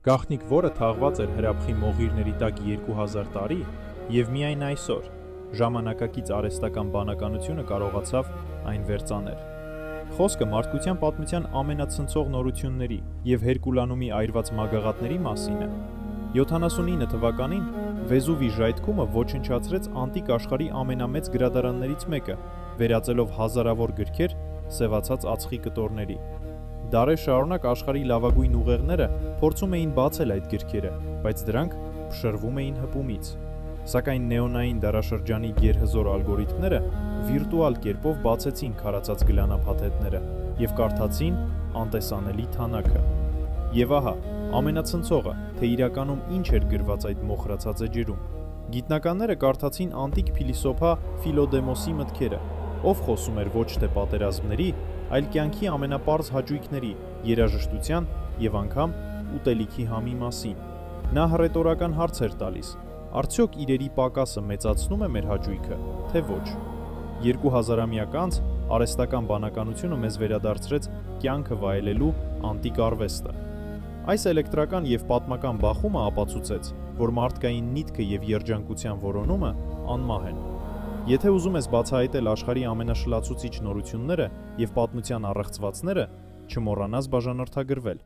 Գաղտնիք որը թաղված էր հրաբխի մողիրների տակ 2000 տարի և միայն այսօր ժամանակակից արհեստական բանականությունը կարողացավ այն վերծանել։ Խոսքը մարդկության պատմության ամենացնցող նորությունների և Հերկուլանումի այրված մագաղատների մասին է։ 79 թվականին Վեզուվի ժայթքումը ոչնչացրեց անտիկ աշխարհի ամենամեծ գրադարաններից մեկը, վերածելով հազարավոր գրքեր սևացած ածխի կտորների։ Դարեր շարունակ աշխարհի լավագույն ուղեղները փորձում էին բացել այդ գրքերը, բայց դրանք փշրվում էին հպումից։ Սակայն նեոնային դարաշրջանի գերհզոր ալգորիթմները վիրտուալ կերպով բացեցին քարացած գլանափաթեթները և կարդացին անտեսանելի թանաքը։ Եվ ահա, ամենացնցողը, թե իրականում ինչ էր գրված այդ մոխրացած էջերում։ Գիտնականները կարդացին անտիկ փիլիսոփա Ֆիլոդեմոսի մտքերը, ով խոսում էր ոչ թե պատերազմների, այլ կյանքի ամենապարզ հաճույքների, երաժշտության և անգամ ուտելիքի համի մասին։ Նա հռետորական հարց էր տալիս. արդյոք իրերի պակասը մեծացնում է մեր հաճույքը, թե ոչ։ 2000-ամյակ անց արհեստական բանականությունը մեզ վերադարձրեց կյանքը վայելելու անտիկ արվեստը։ Այս էլեկտրական և պատմական բախումը ապացուցեց, որ մարդկային միտքը և երջանկության որոնումը անմահ են։ Եթե ուզում ես բացահայտել աշխարհի ամենաշլացուցիչ նորությունները և պատմության առեղծվածները, չմոռանաս բաժանորդագրվել։